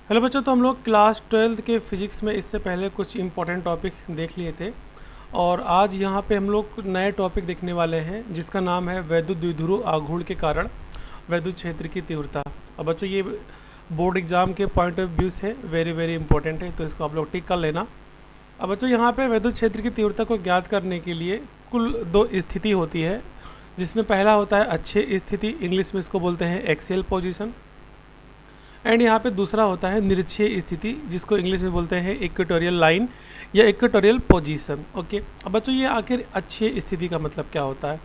Hello बच्चों, तो हम लोग क्लास 12th के फिजिक्स में इससे पहले कुछ इम्पोर्टेंट टॉपिक देख लिए थे और आज यहाँ पे हम लोग नए टॉपिक देखने वाले हैं जिसका नाम है वैद्युत द्विध्रुव आघूर्ण के कारण वैद्युत क्षेत्र की तीव्रता। अब बच्चों ये बोर्ड एग्जाम के पॉइंट ऑफ व्यू से वेरी वेरी इंपॉर्टेंट है, तो इसको आप लोग टिक कर लेना। अब बच्चों यहाँ पे वैद्युत क्षेत्र की तीव्रता को ज्ञात करने के लिए कुल दो स्थिति होती है, जिसमें पहला होता है अक्षीय स्थिति, इंग्लिश में इसको बोलते हैं एक्सियल पोजीशन, एंड यहाँ पे दूसरा होता है निरक्षीय स्थिति, जिसको इंग्लिश में बोलते हैं इक्वेटोरियल लाइन या इक्वेटोरियल पोजीशन। ओके, अब बच्चों ये आखिर अक्षीय स्थिति का मतलब क्या होता है?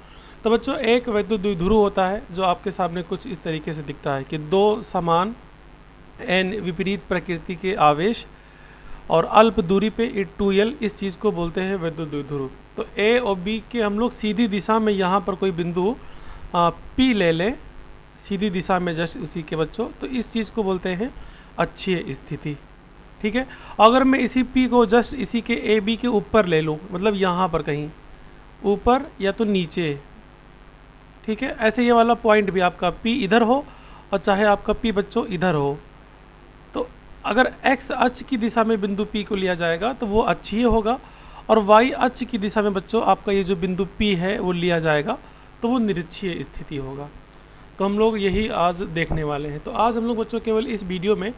तो बच्चों एक वैद्युत द्विध्रुव होता है जो आपके सामने कुछ इस तरीके से दिखता है कि दो समान एन विपरीत प्रकृति के आवेश और अल्प दूरी पे ए 2L, इस चीज़ को बोलते हैं वैद्युत द्विध्रुव। तो ए और बी के हम लोग सीधी दिशा में यहाँ पर कोई बिंदु P ले लें, सीधी दिशा में जस्ट उसी के बच्चों, तो इस चीज़ को बोलते हैं अक्षीय स्थिति। ठीक है, अगर मैं इसी P को जस्ट इसी के ए बी के ऊपर ले लूँ, मतलब यहाँ पर कहीं ऊपर या तो नीचे, ठीक है, ऐसे ये वाला पॉइंट भी आपका P इधर हो और चाहे आपका P बच्चों इधर हो, तो अगर x अक्ष की दिशा में बिंदु P को लिया जाएगा तो वो अक्षीय होगा, और y अक्ष की दिशा में बच्चों आपका ये जो बिंदु P है वो लिया जाएगा तो वो निरक्षीय स्थिति होगा। तो हम लोग यही आज देखने वाले हैं। तो आज हम लोग बच्चों केवल इस वीडियो में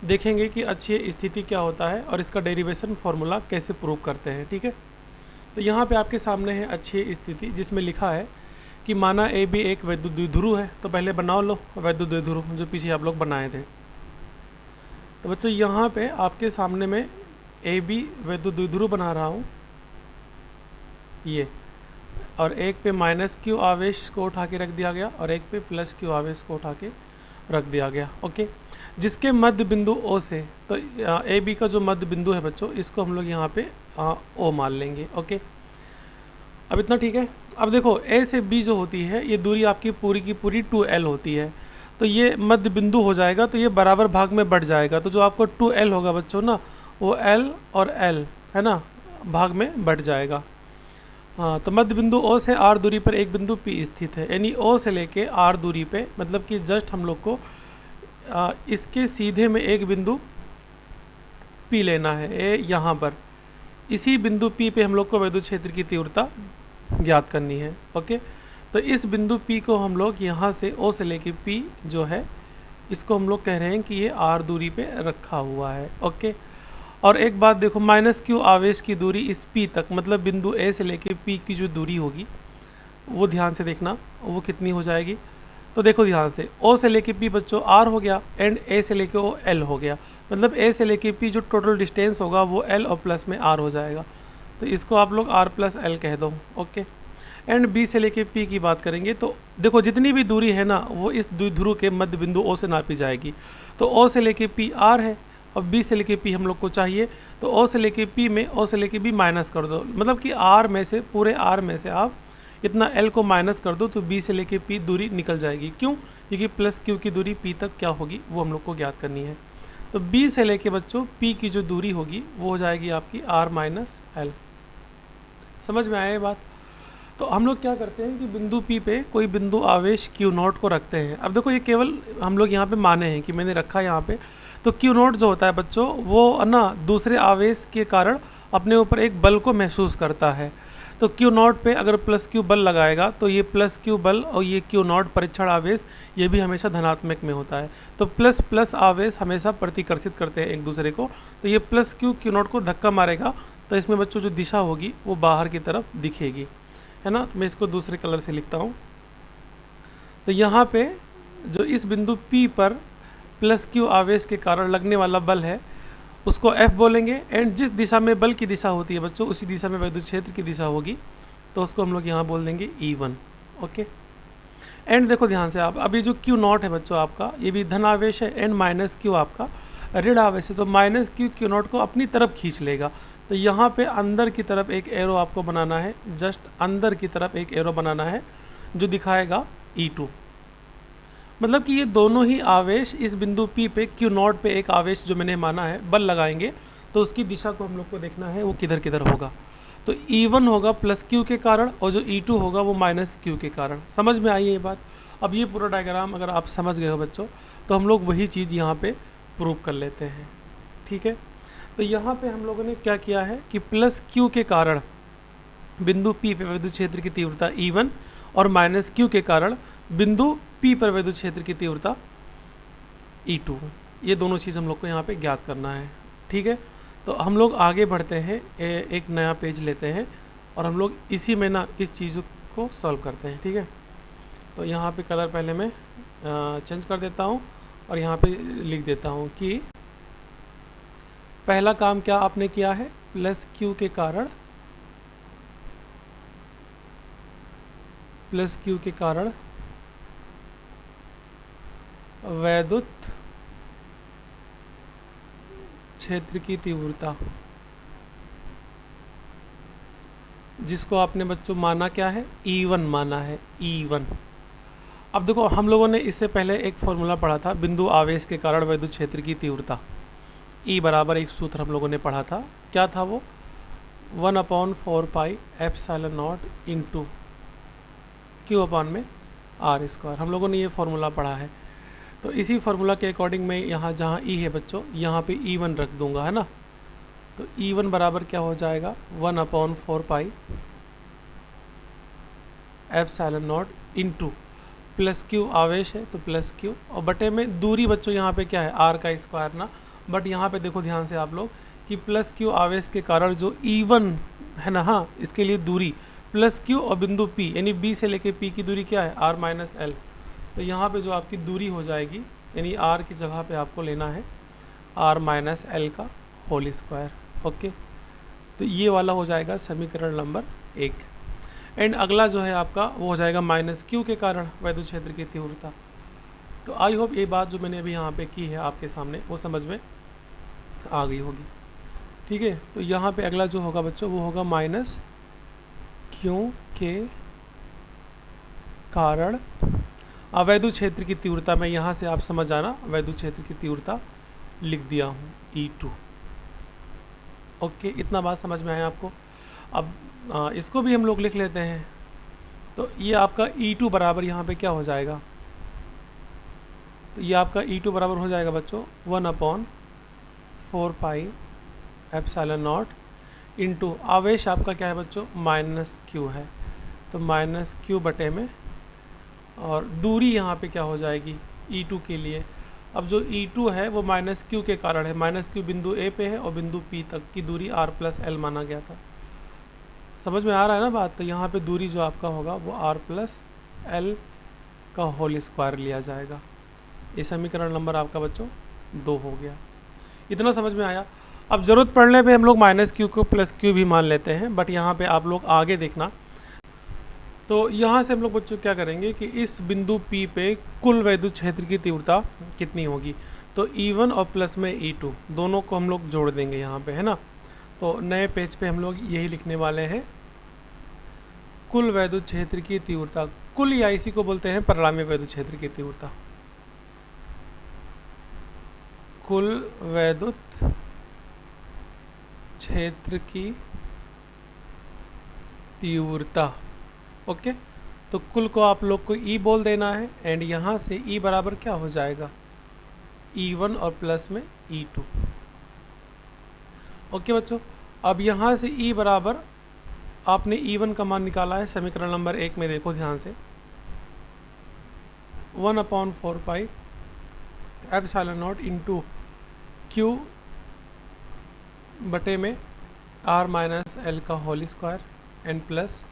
देखेंगे कि अक्षीय स्थिति क्या होता है और इसका डेरिवेशन फार्मूला कैसे प्रूव करते हैं। ठीक है, तो यहाँ पे आपके सामने है अक्षीय स्थिति, जिसमें लिखा है कि माना ए बी एक वैद्युत द्विध्रुव है। तो पहले बनाओ लो वैद्युत द्विध्रुव जो पीछे आप लोग बनाए थे। तो बच्चों यहाँ पे आपके सामने में ए बी वैद्युत द्विध्रुव बना रहा हूँ ये, और एक पे माइनस क्यू आवेश को उठा के रख दिया गया और एक पे प्लस क्यू आवेश को उठा के रख दिया गया। ओके, जिसके मध्य बिंदु ओ से, तो ए बी का जो मध्य बिंदु है बच्चों, इसको हम लोग यहाँ पे ओ मान लेंगे। ओके, अब इतना ठीक है। अब देखो ए से बी जो होती है ये दूरी आपकी पूरी की पूरी 2L होती है, तो ये मध्य बिंदु हो जाएगा, तो ये बराबर भाग में बढ़ जाएगा। तो जो आपको 2L होगा बच्चों ना, वो L और L है ना भाग में बढ़ जाएगा। हाँ, तो मध्य बिंदु O से R दूरी पर एक बिंदु P स्थित है, यानी O से लेके R दूरी पे, मतलब कि जस्ट हम लोग को इसके सीधे में एक बिंदु P लेना है यहाँ पर। इसी बिंदु P पे हम लोग को वैद्युत क्षेत्र की तीव्रता ज्ञात करनी है। ओके, तो इस बिंदु P को हम लोग यहाँ से O से लेके P जो है, इसको हम लोग कह रहे हैं कि ये R दूरी पे रखा हुआ है। ओके, और एक बात देखो, माइनस क्यू आवेश की दूरी इस P तक, मतलब बिंदु A से लेके P की जो दूरी होगी वो ध्यान से देखना वो कितनी हो जाएगी। तो देखो ध्यान से, O से लेके P बच्चों R हो गया एंड A से लेके O L हो गया, मतलब A से लेके P जो टोटल डिस्टेंस होगा वो L और प्लस में R हो जाएगा, तो इसको आप लोग R प्लस L कह दो। ओके, एंड B से लेके P की बात करेंगे तो देखो जितनी भी दूरी है ना वो इस द्विध्रुव के मध्य बिंदु O से नापी जाएगी। तो O से लेके P R है और B से लेके P हम लोग को चाहिए, तो O से लेके P में O से लेके B माइनस कर दो, मतलब कि R में से, पूरे R में से आप इतना L को माइनस कर दो, तो B से लेके P दूरी निकल जाएगी। क्यों? क्योंकि प्लस Q की दूरी P तक क्या होगी वो हम लोग को ज्ञात करनी है। तो B से लेके बच्चों P की जो दूरी होगी वो हो जाएगी आपकी R माइनस L। समझ में आया ये बात? तो हम लोग क्या करते हैं कि बिंदु P पे कोई बिंदु आवेश Q0 को रखते हैं। अब देखो ये केवल हम लोग यहाँ पे माने हैं कि मैंने रखा है यहाँ पे, तो Q0 जो होता है बच्चों वो ना दूसरे आवेश के कारण अपने ऊपर एक बल को महसूस करता है। तो Q0 पे अगर प्लस Q बल लगाएगा तो ये प्लस Q बल और ये Q0 परीक्षण आवेश ये भी हमेशा धनात्मक में होता है। तो प्लस प्लस आवेश हमेशा प्रतिकर्षित करते हैं एक दूसरे को, तो ये प्लस Q Q0 को धक्का मारेगा, तो इसमें बच्चों जो दिशा होगी वो बाहर की तरफ दिखेगी, है ना। तो मैं इसको दूसरे कलर से लिखता हूँ। तो यहाँ पे जो इस बिंदु P पर प्लस Q आवेश के कारण लगने वाला बल है उसको F बोलेंगे, एंड जिस दिशा में बल की दिशा होती है बच्चों उसी दिशा में वैद्युत क्षेत्र की दिशा होगी, तो उसको हम लोग यहाँ बोल देंगे E1। ओके, एंड देखो ध्यान से आप, अभी जो Q0 है बच्चों आपका ये भी धन आवेश है एंड माइनस Q आपका ऋण आवेश है, तो माइनस Q Q0 को अपनी तरफ खींच लेगा। तो यहाँ पे अंदर की तरफ एक एरो आपको बनाना है, जस्ट अंदर की तरफ एक एरो बनाना है जो दिखाएगा E2, मतलब कि ये दोनों ही आवेश इस बिंदु P पे Q0 पे एक आवेश जो मैंने माना है बल लगाएंगे, तो उसकी दिशा को हम लोग को देखना है वो किधर किधर होगा। तो E1 होगा प्लस Q के कारण और जो E2 होगा वो माइनस Q के कारण। समझ में आई है ये बात? अब ये पूरा डायग्राम अगर आप समझ गए हो बच्चों, तो हम लोग वही चीज़ यहाँ पे प्रूव कर लेते हैं। ठीक है, तो यहाँ पे हम लोगों ने क्या किया है कि प्लस क्यू के कारण बिंदु P पे विद्युत क्षेत्र की तीव्रता E1 और माइनस क्यू के कारण बिंदु P पर विद्युत क्षेत्र की तीव्रता E2, ये दोनों चीज़ हम लोग को यहाँ पे ज्ञात करना है। ठीक है, तो हम लोग आगे बढ़ते हैं, एक नया पेज लेते हैं और हम लोग इसी में ना इस चीज़ को सॉल्व करते हैं। ठीक है, तो यहाँ पे कलर पहले मैं चेंज कर देता हूँ और यहाँ पे लिख देता हूँ कि पहला काम क्या आपने किया है, प्लस क्यू के कारण वैद्युत क्षेत्र की तीव्रता, जिसको आपने बच्चों माना क्या है, E1 माना है, E1। अब देखो हम लोगों ने इससे पहले एक फॉर्मूला पढ़ा था बिंदु आवेश के कारण वैद्युत क्षेत्र की तीव्रता, E बराबर एक सूत्र हम लोगों ने पढ़ा था, क्या था वो, 1/4 pi epsilon naught into Q upon में R स्क्वायर, हम लोगों ने ये फॉर्मूला पढ़ा है। तो इसी फार्मूला के अकॉर्डिंग मैं यहाँ जहाँ E है बच्चों, यहाँ पे E1 रख दूंगा, है ना। तो E1 बराबर क्या हो जाएगा, 1/4 pi epsilon naught into plus Q आवेश है तो प्लस क्यू, और बटे में दूरी बच्चों यहाँ पे क्या है, R का स्क्वायर ना। बट यहाँ पे देखो ध्यान से आप लोग कि प्लस क्यू आवेश के कारण जो E1 है ना, हाँ इसके लिए दूरी प्लस क्यू और बिंदु P यानी B से लेके P की दूरी क्या है, R माइनस L। तो यहाँ पे जो आपकी दूरी हो जाएगी, यानी R की जगह पे आपको लेना है R माइनस L का होल स्क्वायर। ओके, तो ये वाला हो जाएगा समीकरण नंबर 1। एंड अगला जो है आपका वो हो जाएगा माइनस क्यू के कारण वैद्युत क्षेत्र की तीव्रता। तो आई होप ये बात जो मैंने अभी यहाँ पे की है आपके सामने वो समझ में आ गई होगी। ठीक है, तो यहाँ पे अगला जो होगा बच्चों वो होगा माइनस क्यू के कारण अवैद्युत क्षेत्र की तीव्रता। मैं यहाँ से आप समझ आना, वैद्युत क्षेत्र की तीव्रता लिख दिया हूँ E2। ओके, इतना बात समझ में आया आपको। अब इसको भी हम लोग लिख लेते हैं। तो ये आपका E2 बराबर यहाँ पे क्या हो जाएगा, तो ये आपका E2 बराबर हो जाएगा बच्चों 1/4 पाई एप्सिलॉन नॉट इंटू आवेश आपका क्या है बच्चों, माइनस क्यू है, तो माइनस क्यू बटे में, और दूरी यहाँ पे क्या हो जाएगी E2 के लिए। अब जो E2 है वो माइनस क्यू के कारण है, माइनस क्यू बिंदु A पे है और बिंदु P तक की दूरी R प्लस L माना गया था। समझ में आ रहा है ना बात। तो यहाँ पे दूरी जो आपका होगा वो R प्लस L का होल स्क्वायर लिया जाएगा। ये समीकरण नंबर आपका बच्चों 2 हो गया। इतना समझ में आया। अब ज़रूरत पड़ने पे हम लोग माइनस क्यू को प्लस क्यू भी मान लेते हैं, बट यहाँ पे आप लोग आगे देखना। तो यहाँ से हम लोग बच्चों क्या करेंगे कि इस बिंदु P पे कुल वैद्युत क्षेत्र की तीव्रता कितनी होगी, तो E1 और प्लस में E2 दोनों को हम लोग जोड़ देंगे यहाँ पे, है ना। तो नए पेज पे हम लोग यही लिखने वाले हैं, कुल वैद्युत क्षेत्र की तीव्रता, कुल या इसी को बोलते हैं परिणामी वैद्युत क्षेत्र की तीव्रता, कुल वैद्युत क्षेत्र की तीव्रता। ओके, तो कुल को आप लोग को E बोल देना है, एंड यहाँ से E बराबर क्या हो जाएगा, E1 और प्लस में E2। ओके बच्चों, अब यहाँ से E बराबर आपने E1 का मान निकाला है समीकरण नंबर 1 में, देखो ध्यान से 1/4 pi epsilon naught into Q बटे में R माइनस L का whole square and plus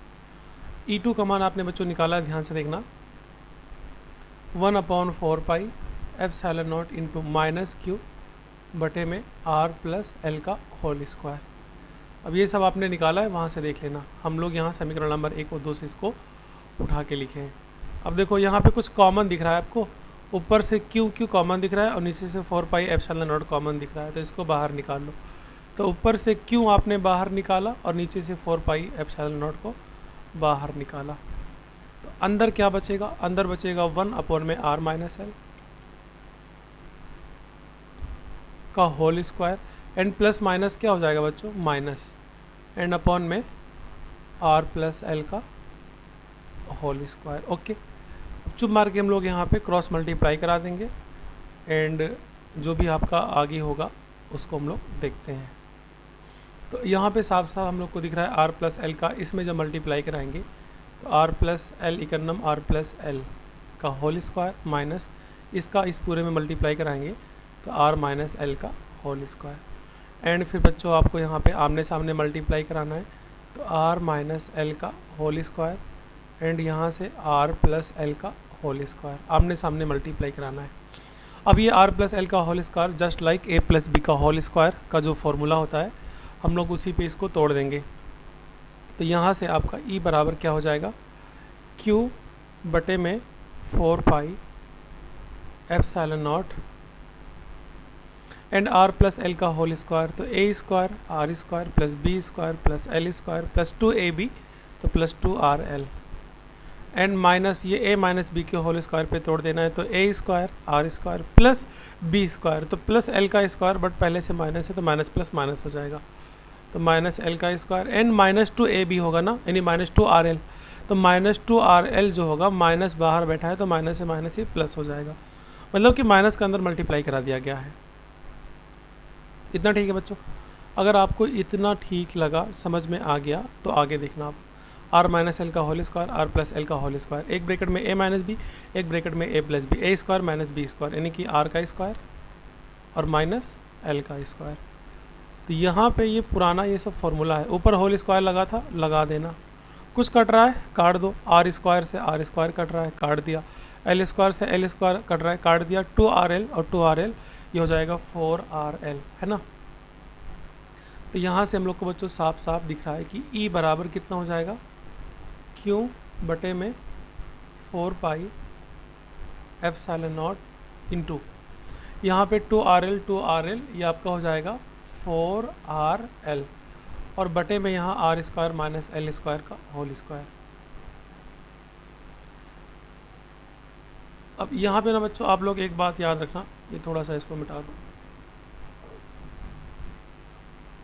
E2 का मान आपने बच्चों निकाला, ध्यान से देखना 1/4 pi epsilon naught into minus Q बटे में R प्लस L का होल स्क्वायर। अब ये सब आपने निकाला है, वहाँ से देख लेना। हम लोग यहाँ समीकरण नंबर 1 और 2 से इसको उठा के लिखे हैं। अब देखो यहाँ पे कुछ कॉमन दिख रहा है आपको, ऊपर से Q कॉमन दिख रहा है और नीचे से 4 पाई एप्सिलॉन नॉट कॉमन दिख रहा है, तो इसको बाहर निकाल लो। तो ऊपर से Q आपने बाहर निकाला और नीचे से 4 पाई एप्सिलॉन नॉट को बाहर निकाला, तो अंदर क्या बचेगा, अंदर बचेगा 1 में R माइनस L का whole square and plus minus क्या हो जाएगा बच्चों, माइनस, एंड अपॉन में R प्लस L का होल स्क्वायर। ओके, चुप मार के हम लोग यहाँ पे क्रॉस मल्टीप्लाई करा देंगे, एंड जो भी आपका आगे होगा उसको हम लोग देखते हैं। तो यहाँ पे साफ साफ हम लोग को दिख रहा है आर प्लस एल का, इसमें जब मल्टीप्लाई कराएंगे तो आर प्लस एल इकन्नम आर प्लस एल का होल स्क्वायर माइनस इसका इस पूरे में मल्टीप्लाई कराएंगे तो आर माइनस एल का होल स्क्वायर। एंड फिर बच्चों आपको यहाँ पे आमने सामने मल्टीप्लाई कराना है तो आर माइनस एल का होल स्क्वायर एंड यहाँ से आर प्लस एल का होल स्क्वायर आमने सामने मल्टीप्लाई कराना है। अब ये आर प्लस एल का whole square just like A plus B का होल स्क्वायर का जो फॉर्मूला होता है हम लोग उसी पे इसको तोड़ देंगे। तो यहाँ से आपका ई बराबर क्या हो जाएगा, क्यू बटे में 4 pi epsilon naught and R plus L का होल स्क्वायर, तो A square R square plus B square plus L square plus 2ab तो प्लस 2rl एंड माइनस ये a माइनस बी के होल स्क्वायर पे तोड़ देना है तो a square R square plus B square तो प्लस l का स्क्वायर बट पहले से माइनस है तो माइनस प्लस माइनस हो जाएगा तो माइनस l का स्क्वायर एंड माइनस 2ab होगा ना, यानी माइनस 2rl तो माइनस 2rl जो होगा माइनस बाहर बैठा है तो माइनस से माइनस ही प्लस हो जाएगा, मतलब कि माइनस के अंदर मल्टीप्लाई करा दिया गया है। इतना ठीक है बच्चों। अगर आपको इतना ठीक लगा, समझ में आ गया तो आगे देखना आप आर माइनस एल का whole square R plus L का होल स्क्वायर, एक ब्रैकेट में ए माइनस बी एक ब्रैकेट में A plus B, A square minus B square यानी कि आर का स्क्वायर और माइनस एल का स्क्वायर। तो यहाँ पे ये पुराना ये सब फॉर्मूला है, ऊपर होल स्क्वायर लगा था लगा देना, कुछ कट रहा है काट दो, आर स्क्वायर से आर स्क्वायर कट रहा है काट दिया, एल स्क्वायर से एल स्क्वायर कट रहा है काट दिया, 2rl और 2rl ये हो जाएगा 4rl, है ना। तो यहाँ से हम लोग को बच्चों साफ साफ दिख रहा है कि ई बराबर कितना हो जाएगा, क्यू बटे में 4 पाई एप्सिलॉन नॉट इंटू यहाँ पे 2rl ये आपका हो जाएगा 4rl और बटे में यहाँ R square minus L square का होल स्क्वायर। अब यहाँ पे ना बच्चों आप लोग एक बात याद रखना, ये थोड़ा सा इसको मिटा दो,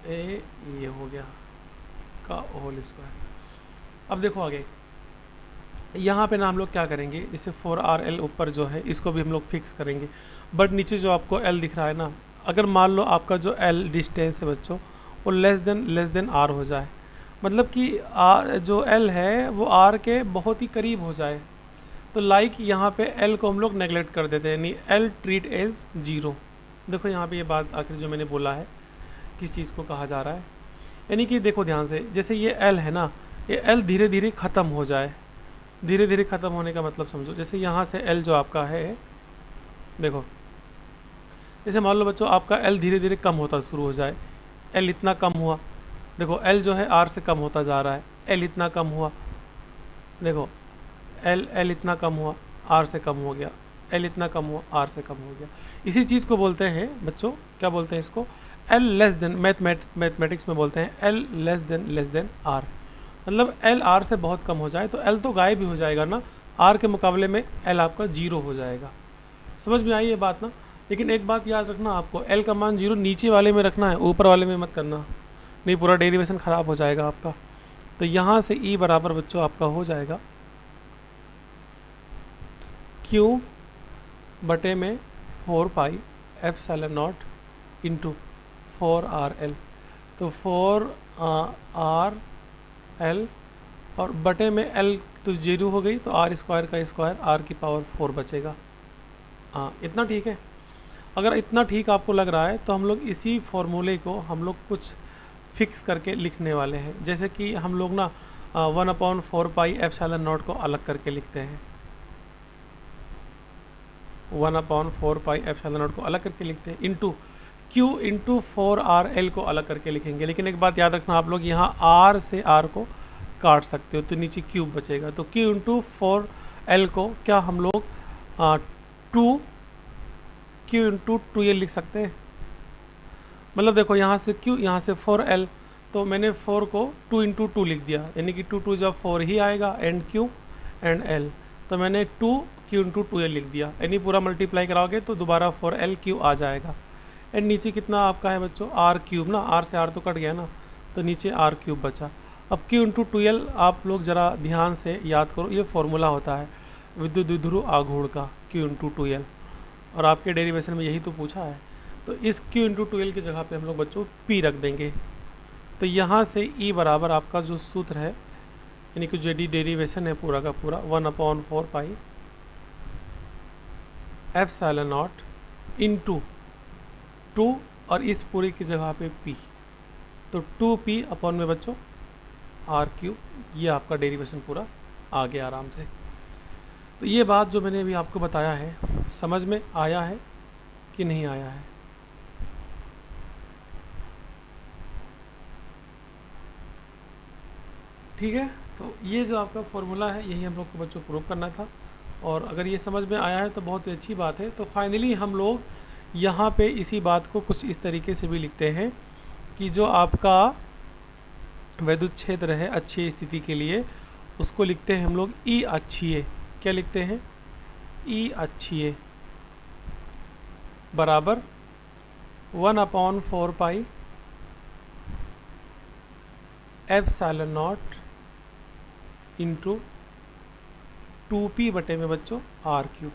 ये हो गया का होल स्क्वायर। अब देखो आगे यहाँ पे ना हम लोग क्या करेंगे, इसे 4rl ऊपर जो है इसको भी हम लोग फिक्स करेंगे, बट नीचे जो आपको l दिख रहा है ना, अगर मान लो आपका जो l डिस्टेंस है बच्चों वो लेस देन r हो जाए, मतलब कि r जो l है वो r के बहुत ही करीब हो जाए, तो लाइक यहाँ पे l को हम लोग नेगलेक्ट कर देते हैं, यानी l ट्रीट एज 0। देखो यहाँ पे ये बात आखिर जो मैंने बोला है किस चीज़ को कहा जा रहा है, यानी कि देखो ध्यान से, जैसे ये l है ना, ये l धीरे धीरे ख़त्म हो जाए, धीरे धीरे ख़त्म होने का मतलब समझो, जैसे यहाँ से l जो आपका है, देखो जैसे मान लो बच्चों आपका l धीरे धीरे कम होता शुरू हो जाए, l इतना कम हुआ, देखो l जो है r से कम होता जा रहा है, l इतना कम हुआ, देखो l इतना कम हुआ r से कम हो गया, l इतना कम हुआ r से कम हो गया। इसी चीज़ को बोलते हैं बच्चों, क्या बोलते हैं इसको, l लेस देन, मैथमेटिक्स में बोलते हैं l लेस देन r, मतलब l r से बहुत कम हो जाए तो l तो गायब भी हो जाएगा ना, r के मुकाबले में l आपका 0 हो जाएगा। समझ में आई ये बात ना। लेकिन एक बात याद रखना, आपको l का मान 0 नीचे वाले में रखना है, ऊपर वाले में मत करना, नहीं पूरा डेरिवेशन ख़राब हो जाएगा आपका। तो यहाँ से e बराबर बच्चों आपका हो जाएगा q बटे में 4 pi epsilon naught into 4rl, तो 4rl और बटे में l तो 0 हो गई, तो r स्क्वायर का स्क्वायर r की पावर 4 बचेगा। हाँ इतना ठीक है। अगर इतना ठीक आपको लग रहा है तो हम लोग इसी फॉर्मूले को हम लोग कुछ फिक्स करके लिखने वाले हैं, जैसे कि हम लोग ना 1/4 पाई एप्सिलॉन नॉट को अलग करके लिखते हैं, 1/4 पाई एप्सिलॉन नॉट को अलग करके लिखते हैं, इंटू q इंटू 4rl को अलग करके लिखेंगे। लेकिन एक बात याद रखना, आप लोग यहाँ r से r को काट सकते हो तो नीचे क्यूब बचेगा, तो q इंटू 4l को क्या हम लोग 2q इंटू 2l लिख सकते हैं, मतलब देखो यहाँ से q यहाँ से 4l, तो मैंने 4 को 2 इंटू 2 लिख दिया, यानी कि 2 2 जब 4 ही आएगा एंड q एंड l, तो मैंने 2q इंटू 2l लिख दिया, यानी पूरा मल्टीप्लाई कराओगे तो दोबारा 4l आ जाएगा। एंड नीचे कितना आपका है बच्चों r क्यूब ना, r से r तो कट गया ना, तो नीचे r क्यूब बचा। अब q इंटू 2l आप लोग ज़रा ध्यान से याद करो, ये फॉर्मूला होता है विद्युत द्विध्रुव आघूर्ण का, q इंटू 2l। और आपके डेरिवेशन में यही तो पूछा है। तो इस q इंटू 2l की जगह पे हम लोग बच्चों p रख देंगे। तो यहाँ से E बराबर आपका जो सूत्र है, यानी कि जो डेरिवेशन है पूरा का पूरा 1/4 पाई एप्सिलॉन नॉट इंटू 2 और इस पूरी की जगह पे p, तो 2p अपॉन में बच्चों r3। ये आपका डेरिवेशन पूरा आ गया आराम से। तो ये बात जो मैंने अभी आपको बताया है, समझ में आया है कि नहीं आया है? ठीक है, तो ये जो आपका फॉर्मूला है यही हम लोग को बच्चों प्रूव करना था, और अगर ये समझ में आया है तो बहुत ही अच्छी बात है। तो फाइनली हम लोग यहाँ पे इसी बात को कुछ इस तरीके से भी लिखते हैं कि जो आपका वैद्युत क्षेत्र है अच्छी स्थिति के लिए, उसको लिखते हैं हम लोग ई अक्षीय। क्या लिखते हैं? ई अक्षीय बराबर 1/4 pi epsilon naught into 2p बटे में बच्चों r3।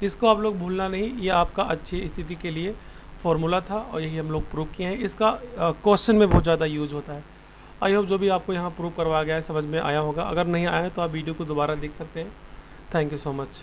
इसको आप लोग भूलना नहीं, ये आपका अच्छी स्थिति के लिए फॉर्मूला था और यही हम लोग प्रूव किए हैं। इसका क्वेश्चन में बहुत ज़्यादा यूज होता है। आई होप जो भी आपको यहाँ प्रूव करवाया गया है समझ में आया होगा। अगर नहीं आया तो आप वीडियो को दोबारा देख सकते हैं। Thank you so much.